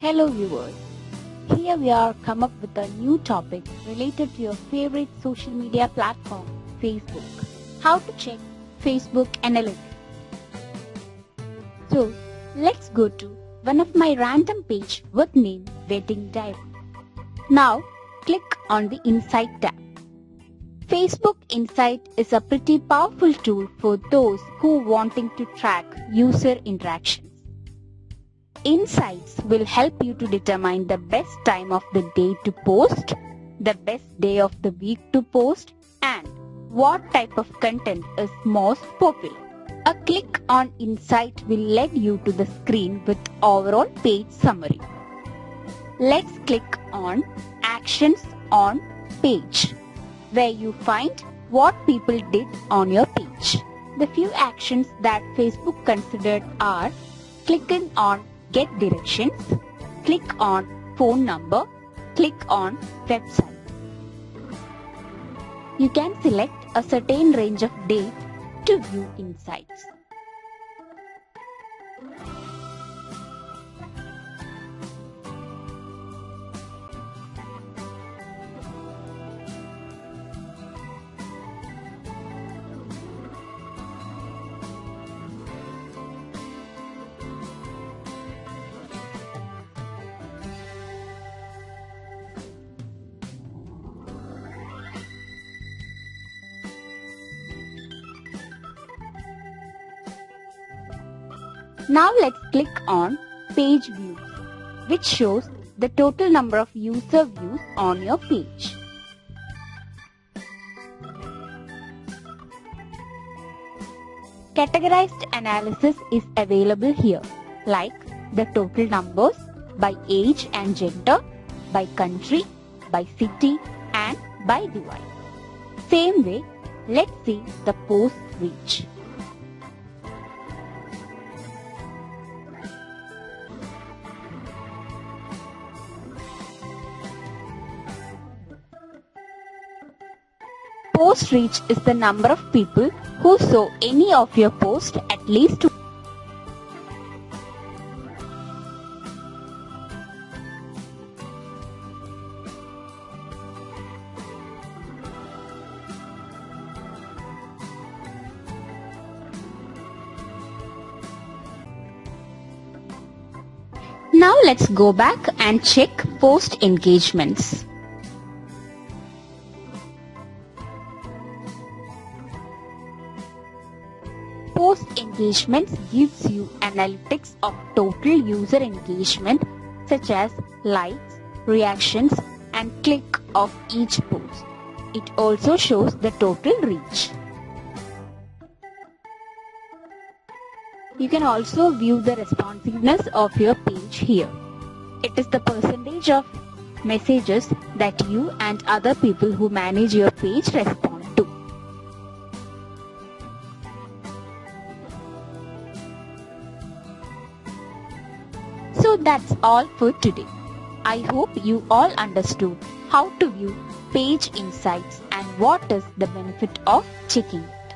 Hello viewers, here we are come up with a new topic related to your favorite social media platform, Facebook. How to check Facebook analytics. So let's go to one of my random page with name Wedding Diary. Now click on the Insight tab. Facebook Insight is a pretty powerful tool for those who wanting to track user interactions. Insights will help you to determine the best time of the day to post, the best day of the week to post, and what type of content is most popular. A click on Insight will lead you to the screen with overall page summary. Let's click on Actions on Page, where you find what people did on your page. The few actions that Facebook considered are clicking on Get Directions, click on Phone Number, click on Website. You can select a certain range of date to view insights. Now let's click on Page Views, which shows the total number of user views on your page. Categorized analysis is available here, like the total numbers by age and gender, by country, by city, and by device. Same way, let's see the post reach. Post reach is the number of people who saw any of your posts at least once. Now let's go back and check post engagements. Post engagements gives you analytics of total user engagement such as likes, reactions, and click of each post. It also shows the total reach. You can also view the responsiveness of your page here. It is the percentage of messages that you and other people who manage your page respond to. So that's all for today. I hope you all understood how to view page insights and what is the benefit of checking it.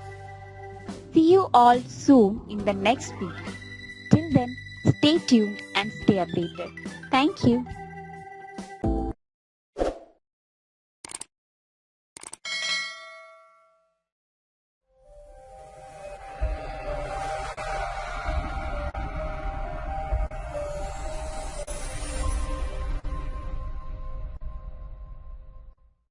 See you all soon in the next video. Till then, stay tuned and stay updated. Thank you.